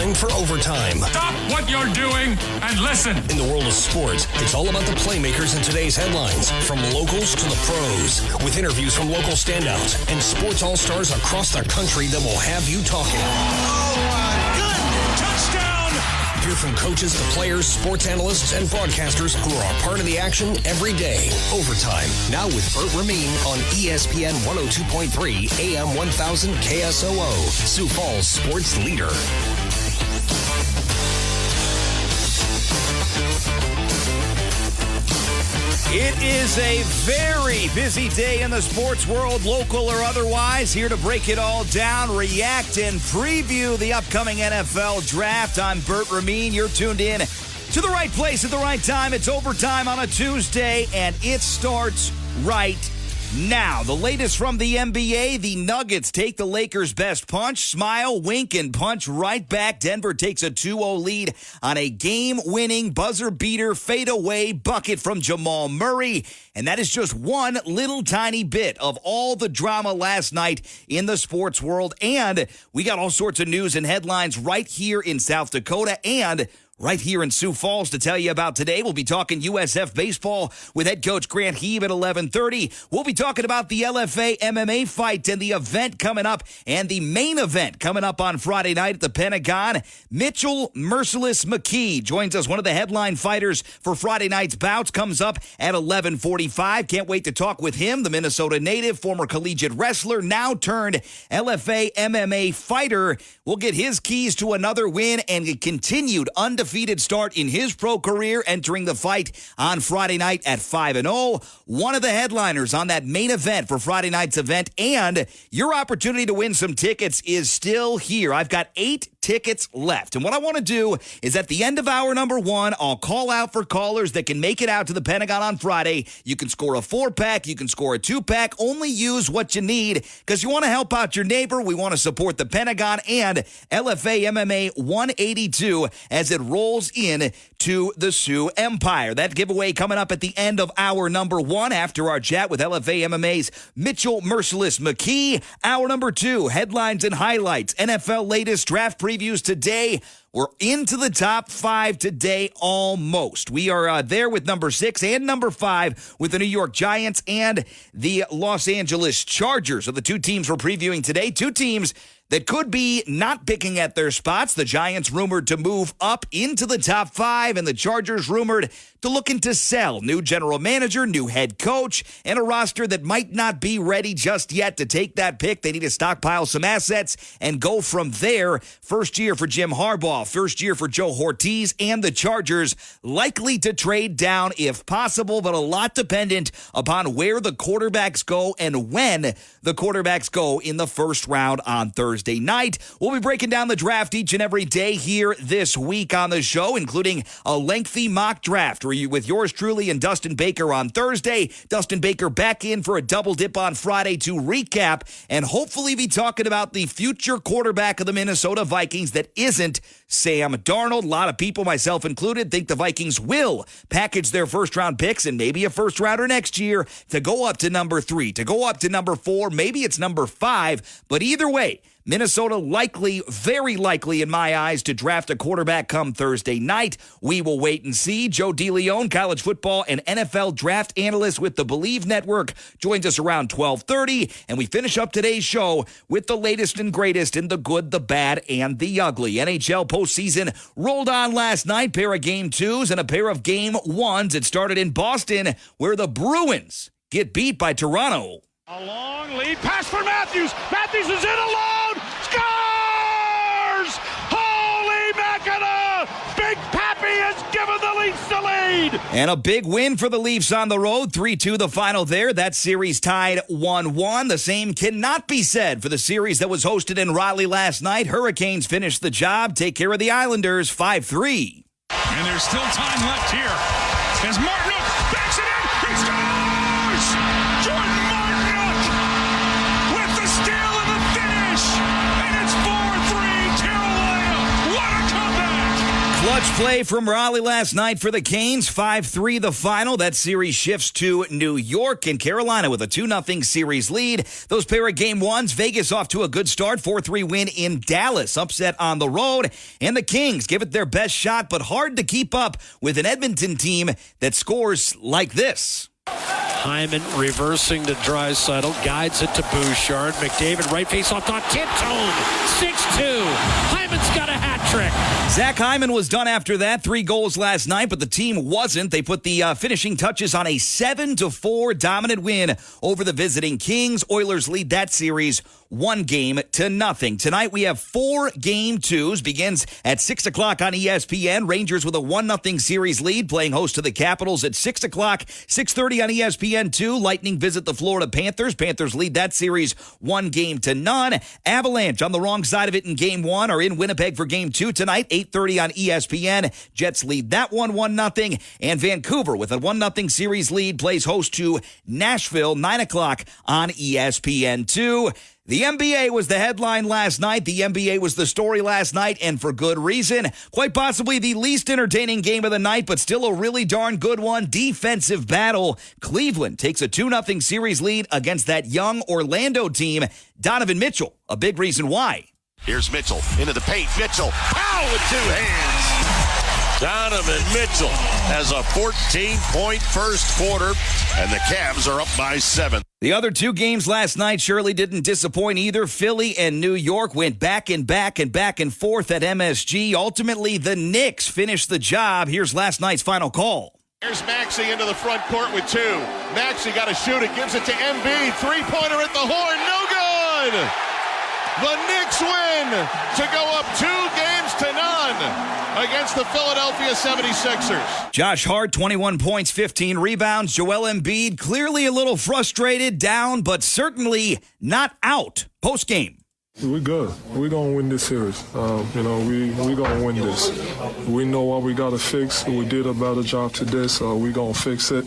time for Overtime. Stop what you're doing and listen. In the world of sports, it's all about the playmakers in today's headlines, from locals to the pros, with interviews from local standouts and sports all-stars across the country that will have you talking. Oh, my goodness. Touchdown. Hear from coaches to players, sports analysts, and broadcasters who are a part of the action every day. Overtime, now with Bert Rameen on ESPN 102.3 AM 1000 KSOO, Sioux Falls sports leader. It is a very busy day in the sports world, local or otherwise. Here to break it all down, react, and preview the upcoming NFL draft. I'm Bert Rameen. You're tuned in to the right place at the right time. It's Overtime on a Tuesday, and it starts right now. The latest from the NBA, the Nuggets take the Lakers' best punch, smile, wink, and punch right back. Denver takes a 2-0 lead on a game-winning buzzer-beater fadeaway bucket from Jamal Murray. And that is just one little tiny bit of all the drama last night in the sports world. And we got all sorts of news and headlines right here in South Dakota and right here in Sioux Falls to tell you about today. We'll be talking USF baseball with head coach Grant Hieb at 11:30. We'll be talking about the LFA MMA fight and the event coming up and the main event coming up on Friday night at the Pentagon. Mitchell Merciless McKee joins us. One of the headline fighters for Friday night's bouts comes up at 11:45. Can't wait to talk with him, the Minnesota native, former collegiate wrestler, now turned LFA MMA fighter. We'll get his keys to another win and a continued undefeated start in his pro career, entering the fight on Friday night at 5-0. One of the headliners on that main event for Friday night's event, and your opportunity to win some tickets is still here. I've got 8 tickets left. And what I want to do is at the end of hour number 1, I'll call out for callers that can make it out to the Pentagon on Friday. You can score a 4-pack. You can score a 2-pack. Only use what you need because you want to help out your neighbor. We want to support the Pentagon and LFA MMA 182 as it rolls in to the Sioux Empire. That giveaway coming up at the end of hour number 1 after our chat with LFA MMA's Mitchell Merciless McKee. Hour number 2, headlines and highlights, NFL latest draft previews today. We're into the top 5 today almost. We are there with number 6 and number 5 with the New York Giants and the Los Angeles Chargers. So the two teams we're previewing today, two teams that could be not picking at their spots. The Giants rumored to move up into the top 5, and the Chargers rumored to looking to sell. New general manager, new head coach, and a roster that might not be ready just yet to take that pick. They need to stockpile some assets and go from there. First year for Jim Harbaugh, first year for Joe Ortiz, and the Chargers likely to trade down if possible, but a lot dependent upon where the quarterbacks go and when the quarterbacks go in the first round on Thursday night. We'll be breaking down the draft each and every day here this week on the show, including a lengthy mock draft with yours truly and Dustin Baker on Thursday. Dustin Baker back in for a double dip on Friday to recap and hopefully be talking about the future quarterback of the Minnesota Vikings that isn't Sam Darnold. A lot of people, myself included, think the Vikings will package their first-round picks and maybe a first-rounder next year to go up to number 3, to go up to number 4, maybe it's number 5, but either way, Minnesota likely, very likely in my eyes, to draft a quarterback come Thursday night. We will wait and see. Joe DeLeon, college football and NFL draft analyst with the Believe Network, joins us around 12:30, and we finish up today's show with the latest and greatest in the good, the bad, and the ugly. NHL postseason rolled on last night, pair of Game 2s and a pair of Game 1s. It started in Boston, where the Bruins get beat by Toronto. A long lead pass for Matthews. Matthews is in alone. Scores! Holy Mackinac! Big Pappy has given the Leafs the lead. And a big win for the Leafs on the road. 3-2 the final there. That series tied 1-1. The same cannot be said for the series that was hosted in Raleigh last night. Hurricanes finished the job, take care of the Islanders 5-3. And there's still time left here as Martinook backs it in. He scores! Jordan Martinook with the steal and the finish. And it's 4-3 Carolina. What a comeback! Clutch play from Raleigh last night for the Canes. 5-3 the final. That series shifts to New York and Carolina with a 2-0 series lead. Those pair of game ones. Vegas off to a good start. 4-3 win in Dallas. Upset on the road. And the Kings give it their best shot, but hard to keep up with an Edmonton team that scores like this. Hyman reversing to Draisaitl, guides it to Bouchard. McDavid right face off on Tintone. 6-2. Hyman's got a hat trick. Zach Hyman was done after that. 3 goals last night, but the team wasn't. They put the finishing touches on a 7-4 dominant win over the visiting Kings. Oilers lead that series 1-0. Tonight we have 4 game twos. Begins at 6 o'clock on ESPN. Rangers with a 1-0 series lead, playing host to the Capitals at 6 o'clock. 6:30 on ESPN2. Lightning visit the Florida Panthers. Panthers lead that series 1-0. Avalanche on the wrong side of it in game 1 are in Winnipeg for game 2 tonight. 8:30 on ESPN. Jets lead that one 1-0. And Vancouver with a 1-0 series lead plays host to Nashville. 9 o'clock on ESPN2. The NBA was the headline last night. The NBA was the story last night, and for good reason. Quite possibly the least entertaining game of the night, but still a really darn good one. Defensive battle. Cleveland takes a 2-0 series lead against that young Orlando team. Donovan Mitchell, a big reason why. Here's Mitchell into the paint. Mitchell, pow with 2 hands. Donovan Mitchell has a 14-point first quarter, and the Cavs are up by 7. The other 2 games last night surely didn't disappoint either. Philly and New York went back and forth at MSG. Ultimately, the Knicks finished the job. Here's last night's final call. Here's Maxey into the front court with 2. Maxey got to shoot it, gives it to Embiid. 3-pointer at the horn, no good! The Knicks win to go up 2-0 against the Philadelphia 76ers. Josh Hart, 21 points, 15 rebounds. Joel Embiid, clearly a little frustrated, down, but certainly not out post-game. We're good. We're going to win this series. We're going to win this. We know what we got to fix. We did a better job today, so we're going to fix it.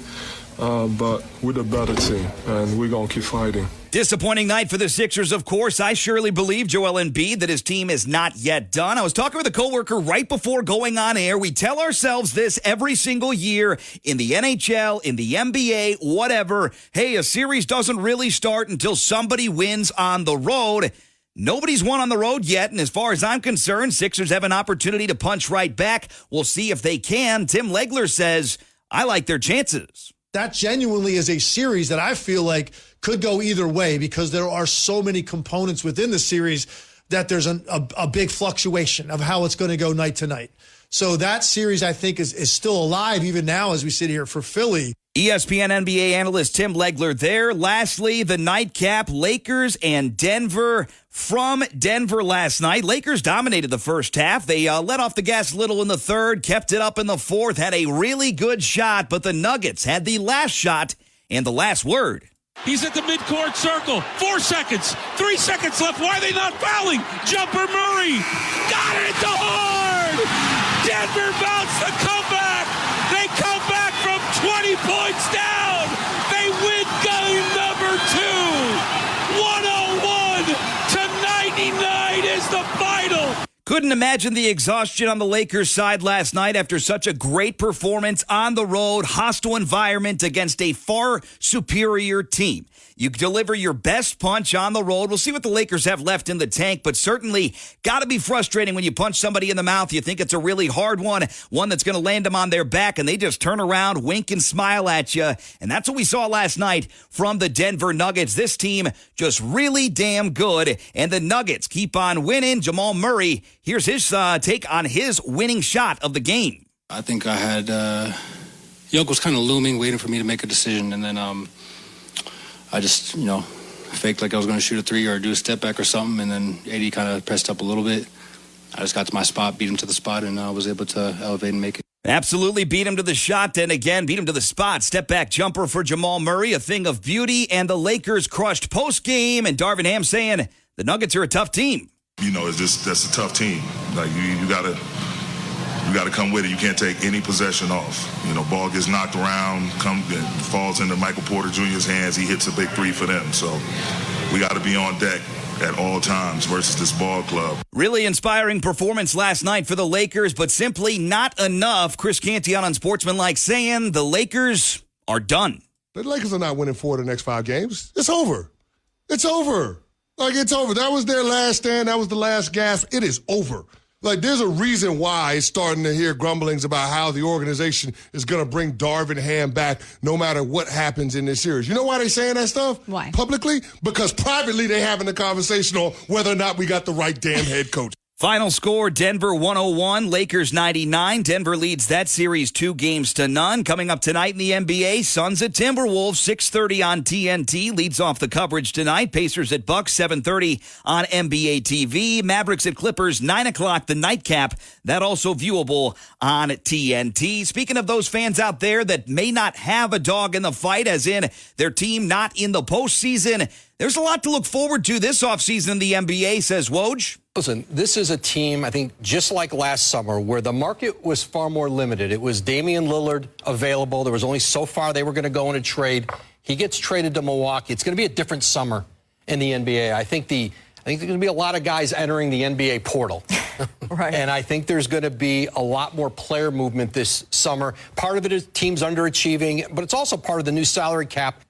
But we're the better team, and we're going to keep fighting. Disappointing night for the Sixers, of course. I surely believe Joel Embiid that his team is not yet done. I was talking with a coworker right before going on air. We tell ourselves this every single year in the NHL, in the NBA, whatever. Hey, a series doesn't really start until somebody wins on the road. Nobody's won on the road yet, and as far as I'm concerned, Sixers have an opportunity to punch right back. We'll see if they can. Tim Legler says, I like their chances. That genuinely is a series that I feel like could go either way because there are so many components within the series that there's a big fluctuation of how it's going to go night to night. So that series, I think, is still alive even now as we sit here for Philly. ESPN NBA analyst Tim Legler there. Lastly, the nightcap, Lakers and Denver. From Denver last night, Lakers dominated the first half. They let off the gas a little in the third, kept it up in the fourth, had a really good shot, but the Nuggets had the last shot and the last word. He's at the midcourt circle. 4 seconds. 3 seconds left. Why are they not fouling? Jumper Murray. Got it to hard. Denver bounced the comeback. They come back from 20 points down. They win game number 2. 101-99 is the final. Couldn't imagine the exhaustion on the Lakers side last night after such a great performance on the road, hostile environment against a far superior team. You deliver your best punch on the road. We'll see what the Lakers have left in the tank, but certainly got to be frustrating when you punch somebody in the mouth. You think it's a really hard one that's going to land them on their back, and they just turn around, wink, and smile at you. And that's what we saw last night from the Denver Nuggets. This team just really damn good, and the Nuggets keep on winning. Jamal Murray, here's his take on his winning shot of the game. I think I had Yoke was kind of looming, waiting for me to make a decision, and then I just, faked like I was going to shoot a 3 or do a step back or something, and then AD kind of pressed up a little bit. I just got to my spot, beat him to the spot, and I was able to elevate and make it. Absolutely beat him to the shot, and again, beat him to the spot. Step back jumper for Jamal Murray, a thing of beauty, and the Lakers crushed post-game, and Darvin Ham saying the Nuggets are a tough team. That's a tough team. Like, you got to come with it. You can't take any possession off. Ball gets knocked around, falls into Michael Porter Jr.'s hands. He hits a big 3 for them. So we got to be on deck at all times versus this ball club. Really inspiring performance last night for the Lakers, but simply not enough. Chris Canty on Unsportsmanlike saying the Lakers are done. The Lakers are not winning 4 of the next 5 games. It's over. It's over. It's over. That was their last stand. That was the last gasp. It is over. There's a reason why it's starting to hear grumblings about how the organization is going to bring Darvin Ham back no matter what happens in this series. You know why they're saying that stuff? Why? Publicly? Because privately they're having a conversation on whether or not we got the right damn head coach. Final score, Denver 101, Lakers 99. Denver leads that series 2-0. Coming up tonight in the NBA, Suns at Timberwolves, 6:30 on TNT. Leads off the coverage tonight. Pacers at Bucks, 7:30 on NBA TV. Mavericks at Clippers, 9 o'clock, the nightcap. That also viewable on TNT. Speaking of those fans out there that may not have a dog in the fight, as in their team not in the postseason, there's a lot to look forward to this offseason in the NBA, says Woj. Listen, this is a team, I think, just like last summer, where the market was far more limited. It was Damian Lillard available. There was only so far they were going to go in a trade. He gets traded to Milwaukee. It's going to be a different summer in the NBA. I think there's going to be a lot of guys entering the NBA portal. Right. And I think there's going to be a lot more player movement this summer. Part of it is teams underachieving, but it's also part of the new salary cap.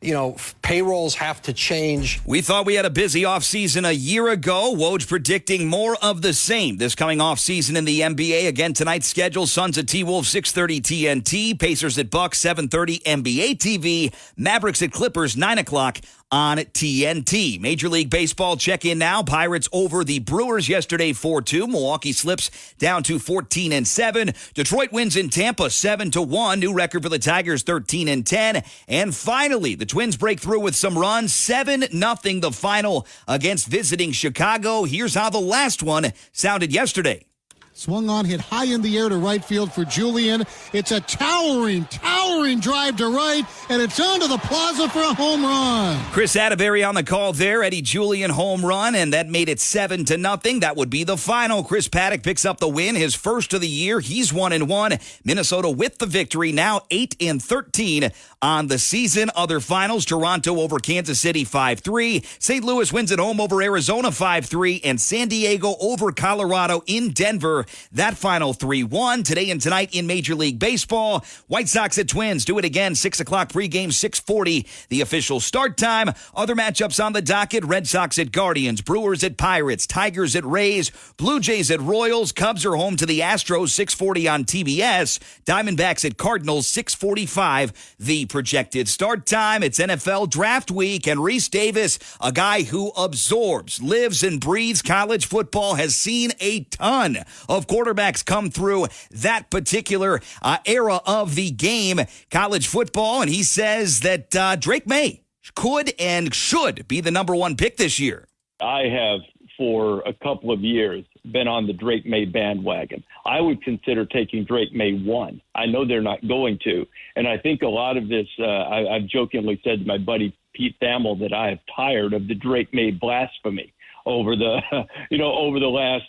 Payrolls have to change. We thought we had a busy offseason a year ago. Woj predicting more of the same this coming offseason in the NBA. Again, tonight's schedule, Suns at T-Wolves, 6:30 TNT. Pacers at Bucks, 7:30 NBA TV. Mavericks at Clippers, 9 o'clock on TNT. Major League Baseball check-in now. Pirates over the Brewers yesterday 4-2. Milwaukee slips down to 14-7. Detroit wins in Tampa 7-1. New record for the Tigers, 13-10. And finally, the Twins break through with some runs. 7-0 the final against visiting Chicago. Here's how the last one sounded yesterday. Swung on, hit high in the air to right field for Julian. It's a towering drive to right, and it's onto the plaza for a home run. Chris Atterbury on the call there. Eddie Julian home run, and that made it 7-0. That would be the final. Chris Paddock picks up the win, his first of the year. He's 1-1. Minnesota with the victory, now 8-13 on the season. Other finals, Toronto over Kansas City 5-3. St. Louis wins at home over Arizona 5-3, and San Diego over Colorado in Denver. That final 3-1. Today and tonight in Major League Baseball, White Sox at Twins. Do it again, 6 o'clock pregame, 6:40 the official start time. Other matchups on the docket, Red Sox at Guardians, Brewers at Pirates, Tigers at Rays, Blue Jays at Royals. Cubs are home to the Astros, 6:40 on TBS. Diamondbacks at Cardinals, 6:45 the projected start time. It's NFL Draft Week, and Reese Davis, a guy who absorbs, lives, and breathes college football, has seen a ton of quarterbacks come through that particular era of the game, college football, and he says that Drake May could and should be the number 1 pick this year. I have, for a couple of years, been on the Drake May bandwagon. I would consider taking Drake May 1. I know they're not going to, and I think a lot of this, I've jokingly said to my buddy Pete Thamel that I have tired of the Drake May blasphemy over the, over the last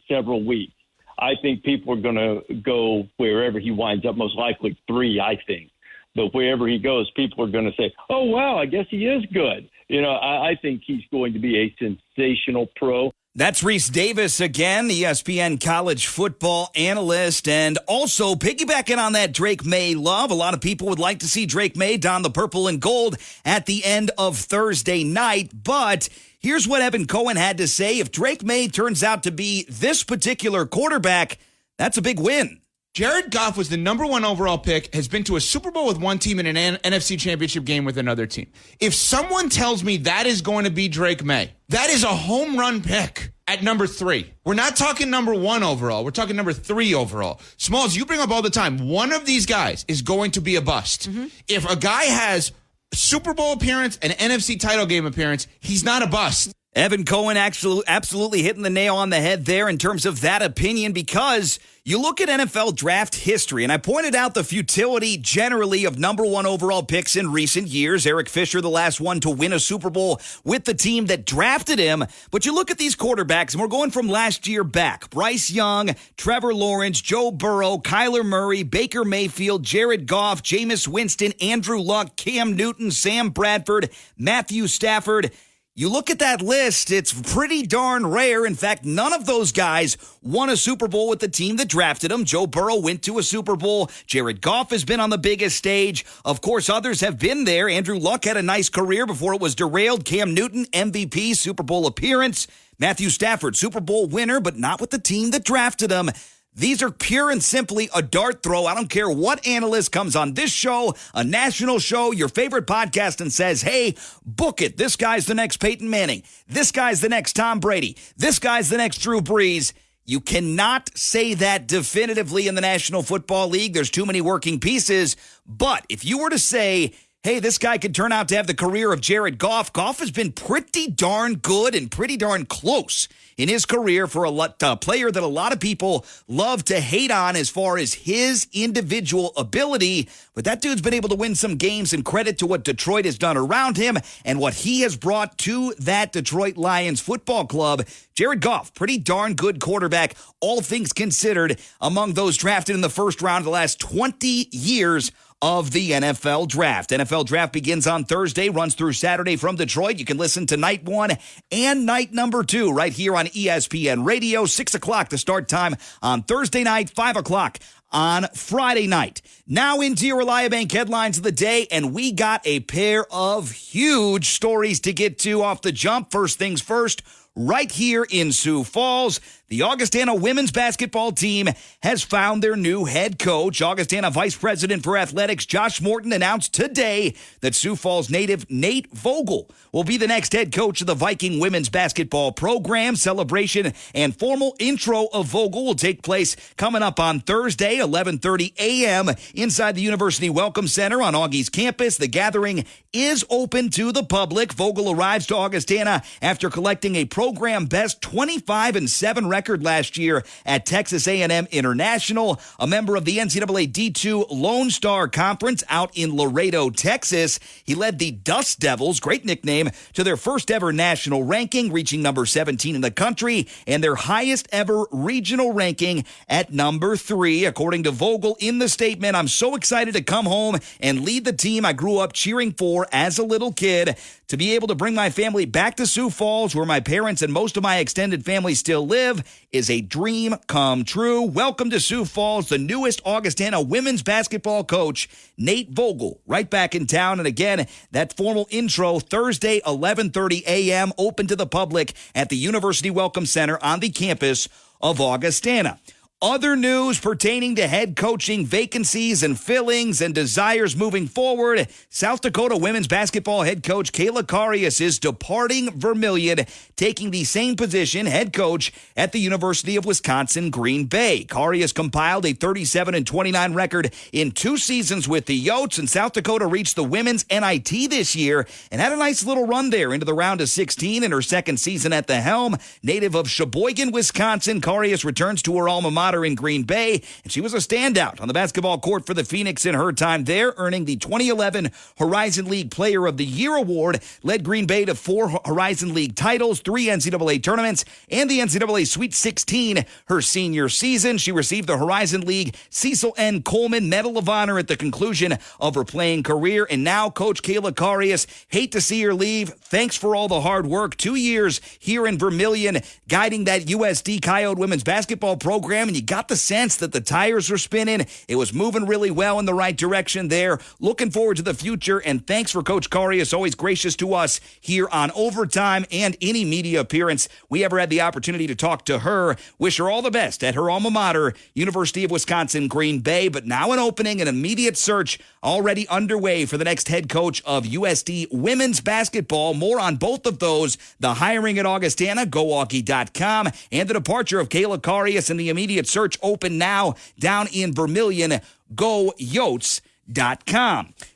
several weeks. I think people are going to go wherever he winds up, most likely 3, I think. But wherever he goes, people are going to say, oh, wow, I guess he is good. I think he's going to be a sensational pro. That's Reese Davis again, ESPN college football analyst, and also piggybacking on that Drake May love. A lot of people would like to see Drake May don the purple and gold at the end of Thursday night, but here's what Evan Cohen had to say. If Drake May turns out to be this particular quarterback, that's a big win. Jared Goff was the number 1 overall pick, has been to a Super Bowl with one team and an NFC championship game with another team. If someone tells me that is going to be Drake May, that is a home run pick at number 3. We're not talking number 1 overall. We're talking number 3 overall. Smalls, you bring up all the time, one of these guys is going to be a bust. Mm-hmm. If a guy has a Super Bowl appearance, an NFC title game appearance, he's not a bust. Evan Cohen absolutely hitting the nail on the head there in terms of that opinion, because you look at NFL draft history, and I pointed out the futility generally of number 1 overall picks in recent years. Eric Fisher, the last one to win a Super Bowl with the team that drafted him. But you look at these quarterbacks, and we're going from last year back. Bryce Young, Trevor Lawrence, Joe Burrow, Kyler Murray, Baker Mayfield, Jared Goff, Jameis Winston, Andrew Luck, Cam Newton, Sam Bradford, Matthew Stafford. You look at that list, it's pretty darn rare. In fact, none of those guys won a Super Bowl with the team that drafted him. Joe Burrow went to a Super Bowl. Jared Goff has been on the biggest stage. Of course, others have been there. Andrew Luck had a nice career before it was derailed. Cam Newton, MVP, Super Bowl appearance. Matthew Stafford, Super Bowl winner, but not with the team that drafted him. These are pure and simply a dart throw. I don't care what analyst comes on this show, a national show, your favorite podcast, and says, hey, book it. This guy's the next Peyton Manning. This guy's the next Tom Brady. This guy's the next Drew Brees. You cannot say that definitively in the National Football League. There's too many working pieces. But if you were to say, hey, this guy could turn out to have the career of Jared Goff, Goff has been pretty darn good and pretty darn close in his career for a player that a lot of people love to hate on as far as his individual ability. But that dude's been able to win some games, and credit to what Detroit has done around him and what he has brought to that Detroit Lions football club. Jared Goff, pretty darn good quarterback, all things considered, among those drafted in the first round of the last 20 years of the NFL Draft. NFL Draft begins on Thursday, runs through Saturday from Detroit. You can listen to night 1 and night number 2 right here on ESPN Radio. 6 o'clock the start time on Thursday night, 5 o'clock on Friday night. Now into your Reliabank headlines of the day, and we got a pair of huge stories to get to off the jump. First things first, right here in Sioux Falls, the Augustana women's basketball team has found their new head coach. Augustana Vice President for Athletics Josh Morton announced today that Sioux Falls native Nate Vogel will be the next head coach of the Viking women's basketball program. Celebration and formal intro of Vogel will take place coming up on Thursday, 11:30 a.m. inside the University Welcome Center on Augie's campus. The gathering is open to the public. Vogel arrives to Augustana after collecting a program best 25-7 record last year at Texas A&M International, a member of the NCAA D2 Lone Star Conference out in Laredo, Texas. He led the Dust Devils, great nickname, to their first ever national ranking, reaching number 17 in the country, and their highest ever regional ranking at number 3. According to Vogel in the statement, I'm so excited to come home and lead the team I grew up cheering for as a little kid. To be able to bring my family back to Sioux Falls, where my parents and most of my extended family still live, is a dream come true. Welcome to Sioux Falls, the newest Augustana women's basketball coach, Nate Vogel, right back in town. And again, that formal intro, Thursday, 11:30 a.m., open to the public at the University Welcome Center on the campus of Augustana. Other news pertaining to head coaching vacancies and fillings and desires moving forward. South Dakota women's basketball head coach Kayla Karius is departing Vermilion, taking the same position, head coach at the University of Wisconsin Green Bay. Karius compiled a 37-29 record in 2 seasons with the Yotes, and South Dakota reached the women's NIT this year and had a nice little run there into the round of 16 in her second season at the helm. Native of Sheboygan, Wisconsin, Karius returns to her alma mater in Green Bay, and she was a standout on the basketball court for the Phoenix in her time there, earning the 2011 Horizon League Player of the Year award, led Green Bay to 4 Horizon League titles, 3 NCAA tournaments, and the NCAA Sweet 16 her senior season. She received the Horizon League Cecil N. Coleman Medal of Honor at the conclusion of her playing career, and now Coach Kayla Karius, hate to see her leave. Thanks for all the hard work. 2 years here in Vermilion, guiding that USD Coyote women's basketball program, and you got the sense that the tires were spinning. It was moving really well in the right direction there. Looking forward to the future, and thanks for Coach Karius, always gracious to us here on Overtime and any media appearance we ever had the opportunity to talk to her. Wish her all the best at her alma mater, University of Wisconsin Green Bay, but now an opening, an immediate search already underway for the next head coach of USD women's basketball. More on both of those, the hiring at Augustana, GoAugie.com, and the departure of Kayla Karius, and the immediate search open now down in Vermilion, GoYotes.com.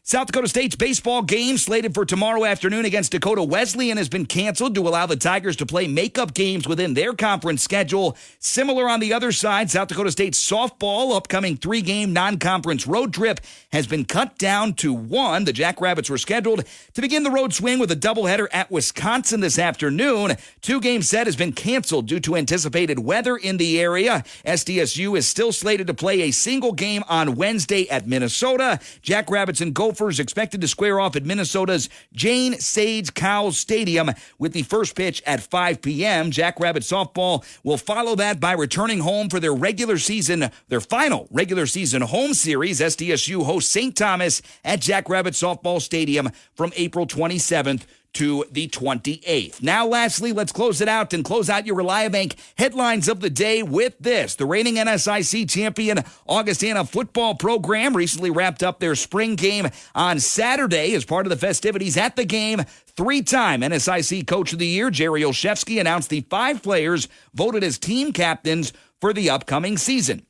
South Dakota State's baseball game slated for tomorrow afternoon against Dakota Wesleyan has been canceled to allow the Tigers to play makeup games within their conference schedule. Similar on the other side, South Dakota State's softball upcoming 3-game non-conference road trip has been cut down to 1. The Jackrabbits were scheduled to begin the road swing with a doubleheader at Wisconsin this afternoon. 2-game set has been canceled due to anticipated weather in the area. SDSU is still slated to play a single game on Wednesday at Minnesota. Jackrabbits and Gophers Gophers expected to square off at Minnesota's Jane Sage Cowles Stadium with the first pitch at 5 p.m. Jackrabbit softball will follow that by returning home for their final regular season home series. SDSU hosts St. Thomas at Jackrabbit Softball Stadium from April 27th to the 28th. Now, lastly, let's close it out and close out your Reliabank headlines of the day with this. The reigning NSIC champion Augustana football program recently wrapped up their spring game on Saturday as part of the festivities at the game. Three-time NSIC Coach of the Year Jerry Olszewski announced the 5 players voted as team captains for the upcoming season.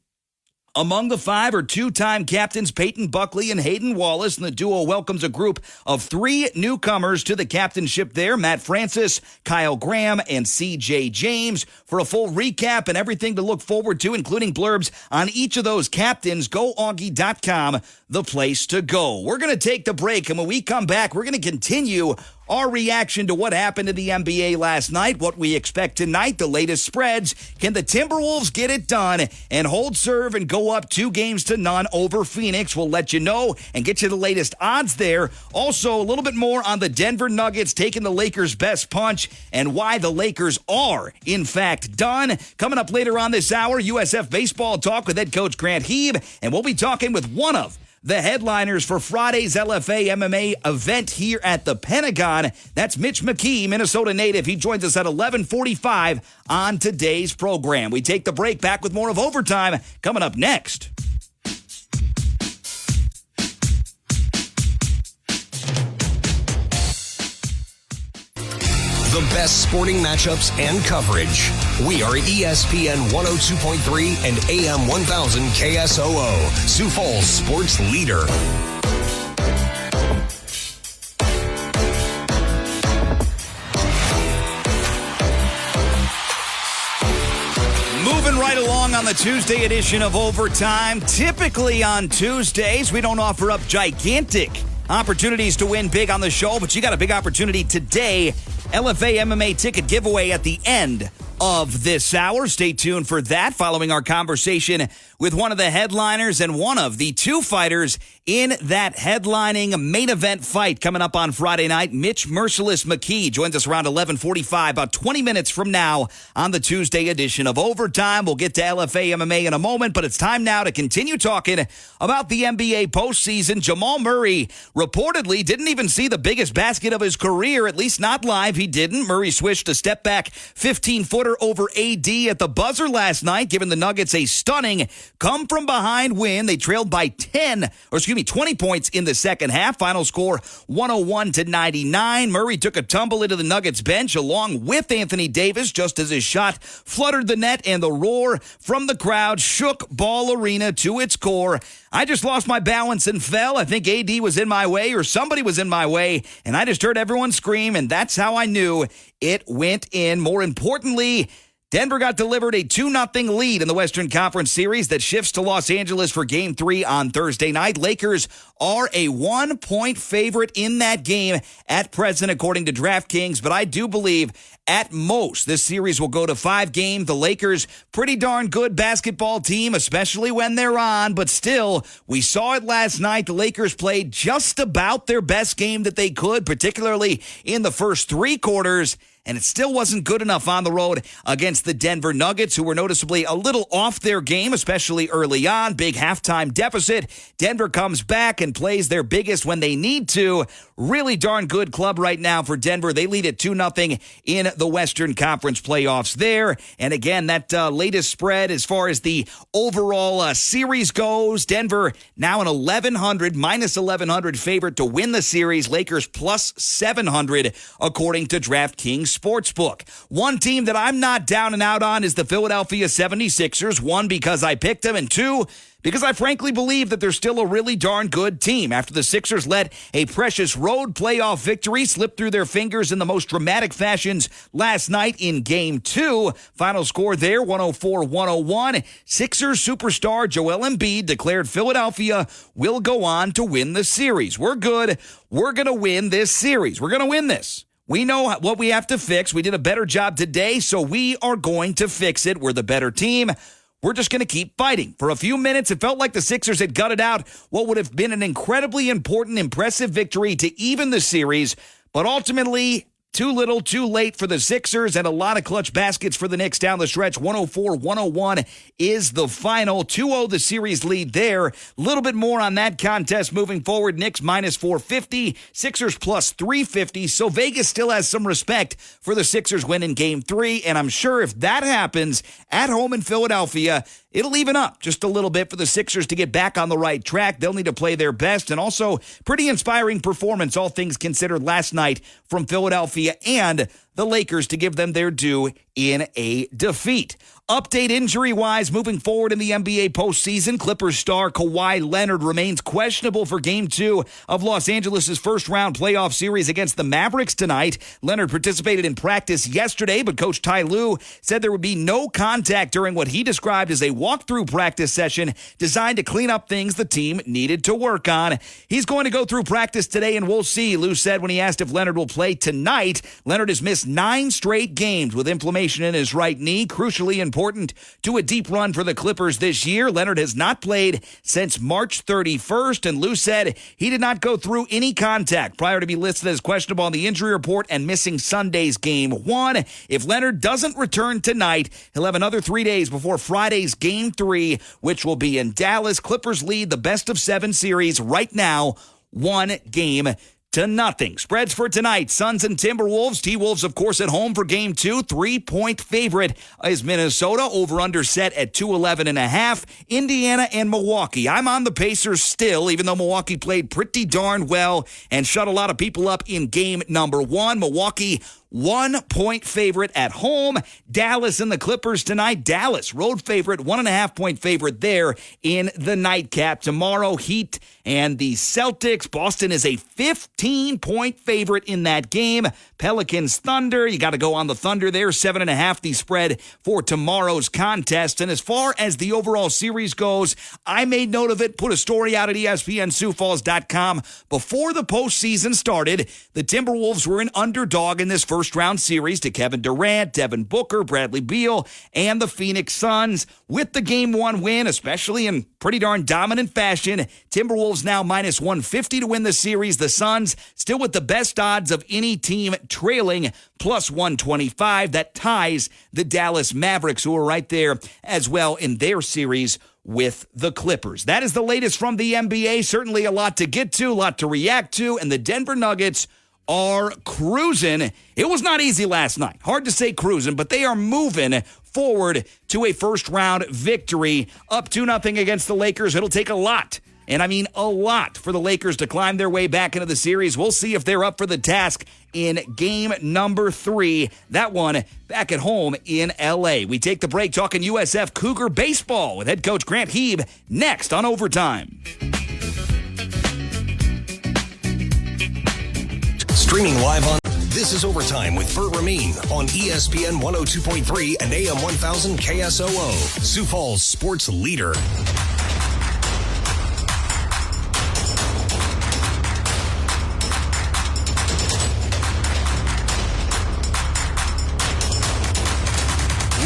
Among the 5 are 2-time captains Peyton Buckley and Hayden Wallace, and the duo welcomes a group of 3 newcomers to the captainship there, Matt Francis, Kyle Graham, and C.J. James. For a full recap and everything to look forward to, including blurbs on each of those captains, go Augie.com, the place to go. We're going to take the break, and when we come back, we're going to continue our reaction to what happened in the NBA last night, what we expect tonight, the latest spreads. Can the Timberwolves get it done and hold serve and go up 2-0 over Phoenix? We'll let you know and get you the latest odds there. Also, a little bit more on the Denver Nuggets taking the Lakers' best punch and why the Lakers are, in fact, done. Coming up later on this hour, USF baseball talk with head coach Grant Hieb, and we'll be talking with one of the headliners for Friday's LFA MMA event here at the Pentagon. That's Mitch McKee, Minnesota native. He joins us at 11:45 on today's program. We take the break, back with more of Overtime coming up next. The best sporting matchups and coverage. We are ESPN 102.3 and AM 1000 KSOO, Sioux Falls sports leader. Moving right along on the Tuesday edition of Overtime. Typically on Tuesdays, we don't offer up gigantic opportunities to win big on the show, but you got a big opportunity today. LFA MMA ticket giveaway at the end of this hour. Stay tuned for that following our conversation with one of the headliners and one of the 2 fighters in that headlining main event fight coming up on Friday night. Mitch "Merciless" McKee joins us around 11:45, about 20 minutes from now on the Tuesday edition of Overtime. We'll get to LFA MMA in a moment, but it's time now to continue talking about the NBA postseason. Jamal Murray reportedly didn't even see the biggest basket of his career, at least not live. He didn't. Murray swished a step-back 15-footer over AD at the buzzer last night, giving the Nuggets a stunning come-from-behind win. They trailed by 20 points in the second half. Final score 101-99. Murray took a tumble into the Nuggets bench along with Anthony Davis just as his shot fluttered the net, and the roar from the crowd shook Ball Arena to its core. I just lost my balance and fell. I think AD was in my way or somebody was in my way, and I just heard everyone scream, and that's how I knew it went in. More importantly, Denver got delivered a 2-0 lead in the Western Conference Series that shifts to Los Angeles for Game 3 on Thursday night. Lakers are a 1-point favorite in that game at present, according to DraftKings, but I do believe at most this series will go to 5 games. The Lakers, pretty darn good basketball team, especially when they're on, but still, we saw it last night. The Lakers played just about their best game that they could, particularly in the first 3 quarters, and it still wasn't good enough on the road against the Denver Nuggets, who were noticeably a little off their game, especially early on. Big halftime deficit. Denver comes back and plays their biggest when they need to. Really darn good club right now for Denver. They lead at 2-0 in the Western Conference playoffs there. And again, that latest spread as far as the overall series goes, Denver now an minus 1100 favorite to win the series. Lakers plus 700 according to DraftKings Sportsbook. One team that I'm not down and out on is the Philadelphia 76ers. 1, because I picked them, and 2, because I frankly believe that they're still a really darn good team. After the Sixers let a precious road playoff victory slip through their fingers in the most dramatic fashions last night in Game 2. Final score there, 104-101. Sixers superstar Joel Embiid declared Philadelphia will go on to win the series. We're good. We're going to win this series. We're going to win this. We know what we have to fix. We did a better job today, so we are going to fix it. We're the better team. we're just going to keep fighting. For a few minutes, it felt like the Sixers had gutted out what would have been an incredibly important, impressive victory to even the series, but ultimately, too little, too late for the Sixers, and a lot of clutch baskets for the Knicks down the stretch. 104-101 is the final. 2-0 the series lead there. A little bit more on that contest moving forward. Knicks minus 450, Sixers plus 350. So Vegas still has some respect for the Sixers win in Game 3, and I'm sure if that happens at home in Philadelphia, it'll even up just a little bit for the Sixers to get back on the right track. They'll need to play their best, and also pretty inspiring performance, all things considered, last night from Philadelphia and the Lakers to give them their due in a defeat. Update injury-wise, moving forward in the NBA postseason, Clippers star Kawhi Leonard remains questionable for Game 2 of Los Angeles' first-round playoff series against the Mavericks tonight. Leonard participated in practice yesterday, but Coach Ty Lue said there would be no contact during what he described as a walkthrough practice session designed to clean up things the team needed to work on. He's going to go through practice today, and we'll see, Lue said when he asked if Leonard will play tonight. Leonard has missed 9 straight games with inflammation in his right knee, crucially important to a deep run for the Clippers this year. Leonard has not played since March 31st, and Lue said he did not go through any contact prior to be listed as questionable on the injury report and missing Sunday's Game 1. If Leonard doesn't return tonight, he'll have another 3 days before Friday's Game 3, which will be in Dallas. Clippers lead the best-of-7 series right now, 1-0. Spreads for tonight, Suns and Timberwolves. T-Wolves, of course, at home for Game 2. 3-point favorite is Minnesota. Over-under set at 211.5. Indiana and Milwaukee. I'm on the Pacers still, even though Milwaukee played pretty darn well and shut a lot of people up in Game number 1. Milwaukee 1-point favorite at home. Dallas and the Clippers tonight. Dallas, road favorite, 1.5-point favorite there in the nightcap. Tomorrow, Heat and the Celtics. Boston is a 15-point favorite in that game. Pelicans, Thunder. You got to go on the Thunder there. 7.5 the spread for tomorrow's contest. And as far as the overall series goes, I made note of it, put a story out at ESPNSiouxFalls.com. Before the postseason started, the Timberwolves were an underdog in this first-round series to Kevin Durant, Devin Booker, Bradley Beal, and the Phoenix Suns. With the Game 1 win, especially in pretty darn dominant fashion, Timberwolves now minus 150 to win the series. The Suns still with the best odds of any team, trailing plus 125. That ties the Dallas Mavericks, who are right there as well in their series with the Clippers. That is the latest from the NBA. Certainly a lot to get to, a lot to react to, and the Denver Nuggets are cruising. It was not easy last night. Hard to say cruising, but they are moving forward to a first-round victory. Up 2-0 against the Lakers. It'll take a lot, and I mean a lot, for the Lakers to climb their way back into the series. We'll see if they're up for the task in Game number 3. That one back at home in L.A. We take the break talking USF Cougar baseball with head coach Grant Hieb next on Overtime. Streaming live on This is Overtime with Bert Rameen on ESPN 102.3 and AM 1000 KSOO, Sioux Falls sports leader.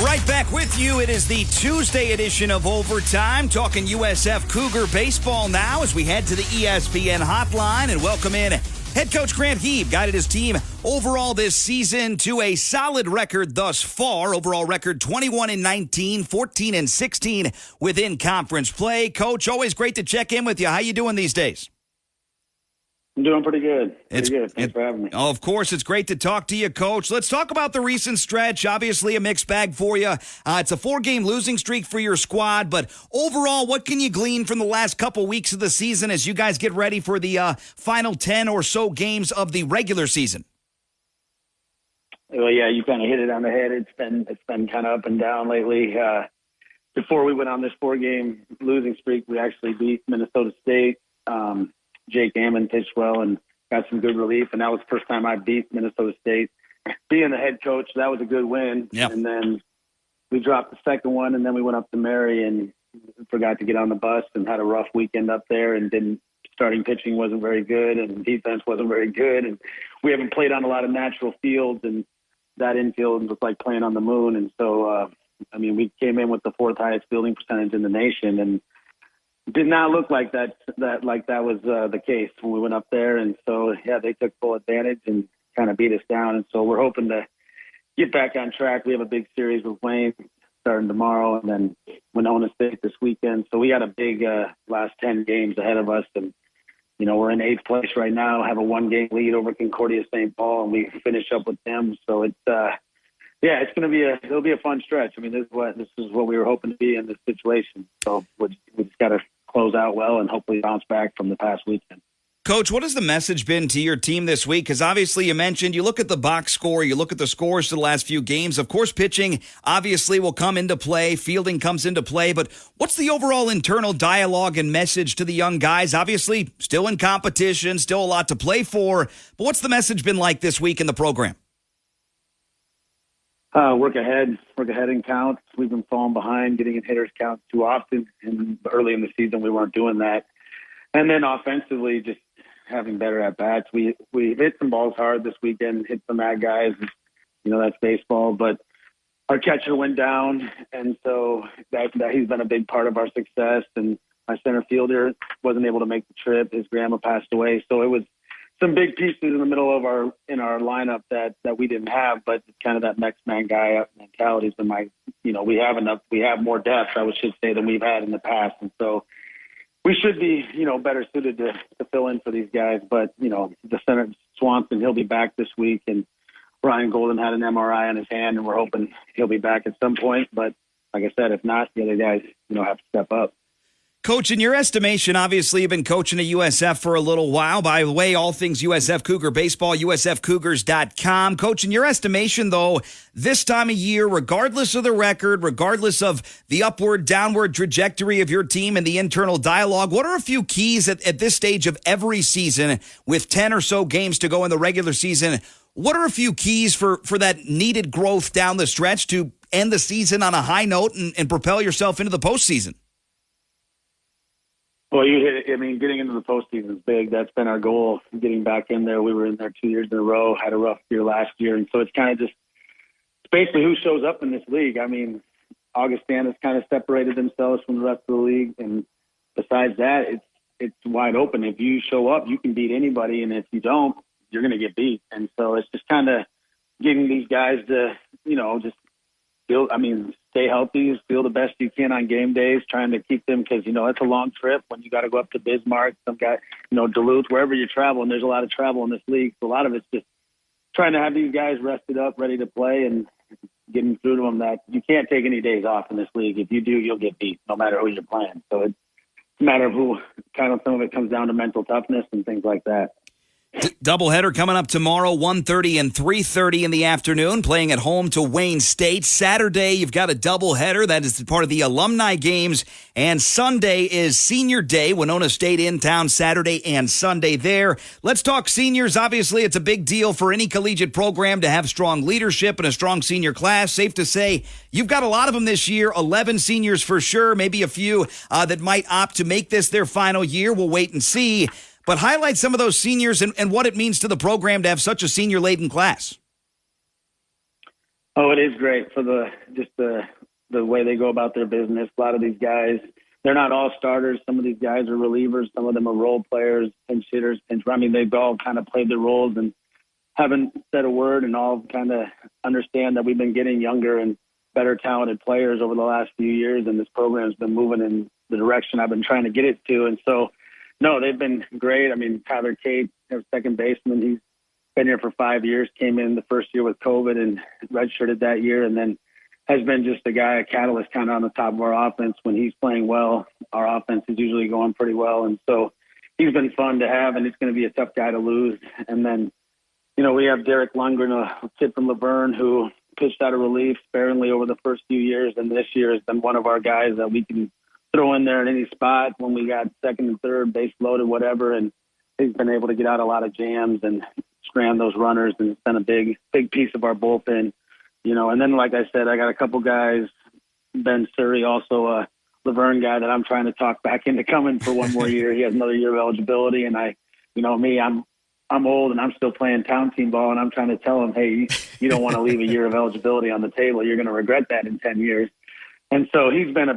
Right back with you. It is the Tuesday edition of Overtime, talking USF Cougar baseball now as we head to the ESPN hotline and welcome in head coach Grant Hieb. Guided his team overall this season to a solid record thus far. Overall record 21-19, 14-16 within conference play. Coach, always great to check in with you. How you doing these days? I'm doing pretty good. Thanks for having me. Of course, it's great to talk to you, Coach. Let's talk about the recent stretch. Obviously, a mixed bag for you. It's a 4-game losing streak for your squad, but overall, what can you glean from the last couple weeks of the season as you guys get ready for the final 10 or so games of the regular season? Well, yeah, you kind of hit it on the head. It's been kind of up and down lately. Before we went on this 4-game losing streak, we actually beat Minnesota State. Jake Ammon pitched well and got some good relief, and that was the first time I beat Minnesota State. Being the head coach, that was a good win. Yep. And then we dropped the second one, and then we went up to Mary and forgot to get on the bus and had a rough weekend up there, and starting pitching wasn't very good, and defense wasn't very good, and we haven't played on a lot of natural fields, and that infield was like playing on the moon. And so I mean, we came in with the 4th highest fielding percentage in the nation, and did not look like that was the case when we went up there. And so, yeah, they took full advantage and kind of beat us down. And so we're hoping to get back on track. We have a big series with Wayne starting tomorrow, and then Winona State this weekend. So we got a big last 10 games ahead of us. And, you know, we're in 8th place right now, have a 1-game lead over Concordia St. Paul, and we finish up with them. So it's, it's going to it'll be a fun stretch. I mean, this is what we were hoping to be in this situation. So we just got to close out well and hopefully bounce back from the past weekend. Coach, what has the message been to your team this week? Because obviously you mentioned, you look at the box score, you look at the scores to the last few games. Of course, pitching obviously will come into play, fielding comes into play, but what's the overall internal dialogue and message to the young guys? Obviously, still in competition, still a lot to play for, but what's the message been like this week in the program? Work ahead in counts. We've been falling behind, getting in hitters counts too often, and early in the season we weren't doing that. And then offensively, just having better at bats. We hit some balls hard this weekend, hit some mad guys. You know, that's baseball. But our catcher went down, and so that he's been a big part of our success. And my center fielder wasn't able to make the trip. His grandma passed away, so it was some big pieces in the middle of our lineup that we didn't have. But kind of that next man guy up mentality has been we have more depth, I should say, than we've had in the past, and so we should be, better suited to fill in for these guys. But, the center, Swanson, he'll be back this week. And Ryan Golden had an MRI on his hand, and we're hoping he'll be back at some point. But like I said, if not, the other guys, have to step up. Coach, in your estimation, obviously you've been coaching at USF for a little while. By the way, all things USF Cougar baseball, usfcougars.com. Coach, in your estimation, though, this time of year, regardless of the record, regardless of the upward, downward trajectory of your team and the internal dialogue, what are a few keys at this stage of every season with 10 or so games to go in the regular season? What are a few keys for that needed growth down the stretch to end the season on a high note and propel yourself into the postseason? Well, you hit it. I mean, getting into the postseason is big. That's been our goal, getting back in there. We were in there 2 years in a row, had a rough year last year. And so it's kind of just basically who shows up in this league. I mean, Augustana's kind of separated themselves from the rest of the league. And besides that, it's wide open. If you show up, you can beat anybody. And if you don't, you're going to get beat. And so it's just kind of getting these guys to, just stay healthy, feel the best you can on game days, trying to keep them, because, it's a long trip when you got to go up to Bismarck, some guy, Duluth, wherever you travel, and there's a lot of travel in this league. So a lot of it's just trying to have these guys rested up, ready to play, and getting through to them that you can't take any days off in this league. If you do, you'll get beat, no matter who you're playing. So it's a matter of who, kind of some of it comes down to mental toughness and things like that. Doubleheader coming up tomorrow, 1:30 and 3:30 in the afternoon, playing at home to Wayne State. Saturday, you've got a doubleheader. That is part of the alumni games. And Sunday is senior day. Winona State in town Saturday and Sunday there. Let's talk seniors. Obviously, it's a big deal for any collegiate program to have strong leadership and a strong senior class. Safe to say, you've got a lot of them this year, 11 seniors for sure, maybe a few that might opt to make this their final year. We'll wait and see. But highlight some of those seniors and what it means to the program to have such a senior-laden class. Oh, it is great for the way they go about their business. A lot of these guys, they're not all starters. Some of these guys are relievers. Some of them are role players, pinch hitters. They've all kind of played their roles and haven't said a word, and all kind of understand that we've been getting younger and better talented players over the last few years, and this program's been moving in the direction I've been trying to get it to. And so, no, they've been great. I mean, Tyler Cate, our second baseman, he's been here for 5 years, came in the first year with COVID and redshirted that year, and then has been just a guy, a catalyst kind of on the top of our offense. When he's playing well, our offense is usually going pretty well. And so he's been fun to have, and it's going to be a tough guy to lose. And then, we have Derek Lundgren, a kid from Laverne, who pitched out of relief sparingly over the first few years, and this year has been one of our guys that we can throw in there at any spot when we got second and third, base loaded, whatever. And he's been able to get out a lot of jams and scram those runners, and it's been a big piece of our bullpen, And then, like I said, I got a couple guys, Ben Surrey, also a Laverne guy that I'm trying to talk back into coming for one more year. He has another year of eligibility, and I'm I'm old and I'm still playing town team ball, and I'm trying to tell him, hey, you don't want to leave a year of eligibility on the table. You're going to regret that in 10 years. And so he's been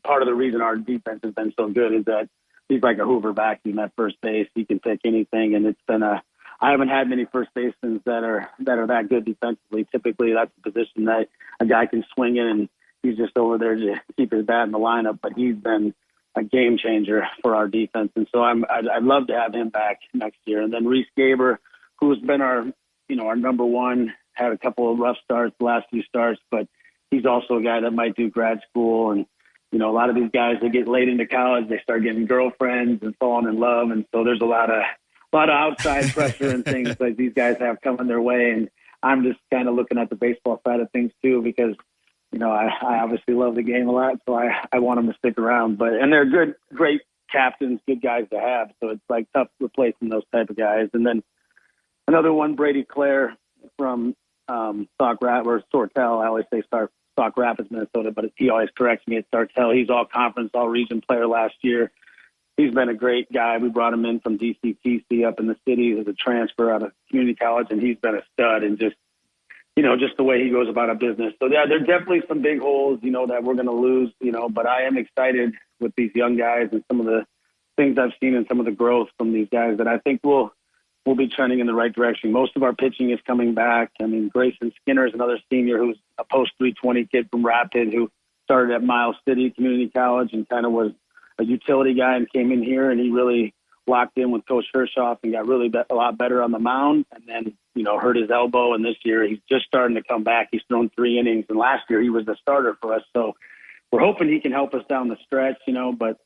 part of the reason our defense has been so good is that he's like a Hoover vacuum at first base. He can pick anything, and I haven't had many first basemen that are that good defensively. Typically, that's the position that a guy can swing in, and he's just over there to keep his bat in the lineup. But he's been a game changer for our defense, and so I'd love to have him back next year. And then Reese Gaber, who's been our number one, had a couple of rough starts the last few starts, but he's also a guy that might do grad school. And a lot of these guys, they get late into college, they start getting girlfriends and falling in love, and so there's a lot of outside pressure and things like these guys have coming their way. And I'm just kind of looking at the baseball side of things too, because I obviously love the game a lot, so I want them to stick around. And they're great captains, good guys to have. So it's like tough replacing those type of guys. And then another one, Brady Clare from Sortel. I always say Sauk Rapids, Minnesota, but he always corrects me. It's Sartell. He's all conference, all region player last year. He's been a great guy. We brought him in from DCTC up in the city as a transfer out of community college, and he's been a stud. And just the way he goes about a business. So, yeah, there are definitely some big holes, that we're going to lose, but I am excited with these young guys and some of the things I've seen and some of the growth from these guys that I think we'll be trending in the right direction. Most of our pitching is coming back. Grayson Skinner is another senior who's a post-320 kid from Rapid who started at Miles City Community College and kind of was a utility guy and came in here, and he really locked in with Coach Hirschoff and got really a lot better on the mound, and then, hurt his elbow. And this year he's just starting to come back. He's thrown 3 innings, and last year he was the starter for us. So we're hoping he can help us down the stretch, but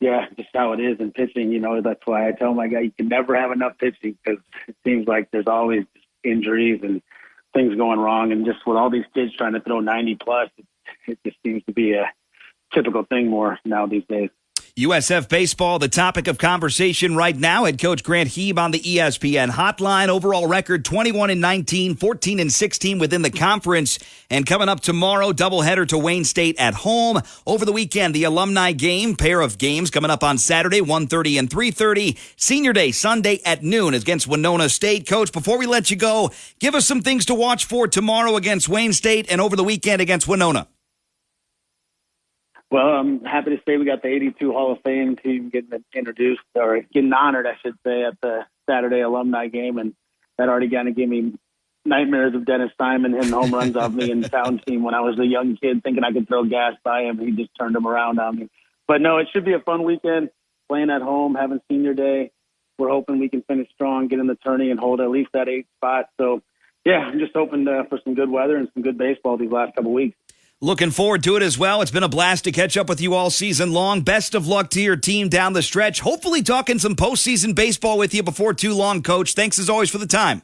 yeah, just how it is in pitching, that's why I tell my guy, you can never have enough pitching because it seems like there's always injuries and things going wrong. And just with all these kids trying to throw 90 plus, it just seems to be a typical thing more now these days. USF baseball, the topic of conversation right now. Head coach Grant Hieb on the ESPN hotline. Overall record 21-19, 14-16 within the conference. And coming up tomorrow, doubleheader to Wayne State at home. Over the weekend, the alumni game, pair of games coming up on Saturday, 1:30 and 3:30. Senior Day Sunday at noon against Winona State. Coach, before we let you go, give us some things to watch for tomorrow against Wayne State and over the weekend against Winona. Well, I'm happy to say we got the 82 Hall of Fame team getting introduced, or getting honored, I should say, at the Saturday alumni game. And that already kind of gave me nightmares of Dennis Simon hitting home runs off me in the town team when I was a young kid thinking I could throw gas by him. He just turned them around on me. But no, it should be a fun weekend, playing at home, having senior day. We're hoping we can finish strong, get in the tourney, and hold at least that 8th spot. So, yeah, I'm just hoping for some good weather and some good baseball these last couple weeks. Looking forward to it as well. It's been a blast to catch up with you all season long. Best of luck to your team down the stretch. Hopefully talking some postseason baseball with you before too long, Coach. Thanks as always for the time.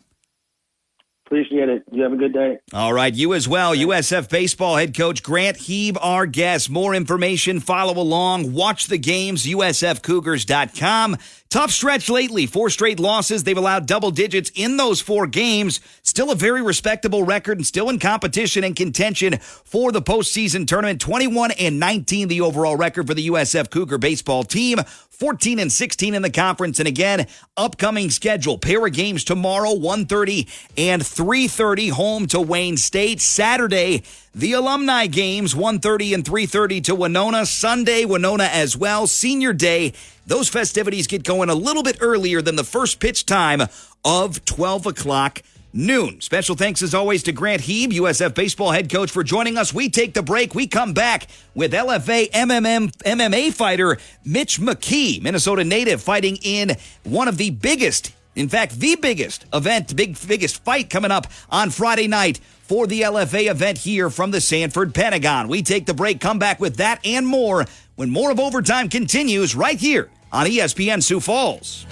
Appreciate it. You have a good day. All right, you as well. USF baseball head coach Grant Hieb, our guest. More information, follow along, watch the games, usfcougars.com. Tough stretch lately, 4 straight losses. They've allowed double digits in those 4 games. Still a very respectable record and still in competition and contention for the postseason tournament. 21-19 the overall record for the USF Cougar baseball team. 14-16 in the conference. And again, upcoming schedule. Pair of games tomorrow, 1:30 and 3:30, home to Wayne State. Saturday, the alumni games, 1:30 and 3:30 to Winona. Sunday, Winona as well. Senior Day, those festivities get going a little bit earlier than the first pitch time of 12 o'clock noon. Special thanks as always to Grant Hieb, USF baseball head coach, for joining us. We take the break. We come back with LFA MMA fighter Mitch McKee, Minnesota native, fighting in one of the biggest, in fact, the biggest event, biggest fight coming up on Friday night for the LFA event here from the Sanford Pentagon. We take the break, come back with that and more when more of Overtime continues right here on ESPN Sioux Falls.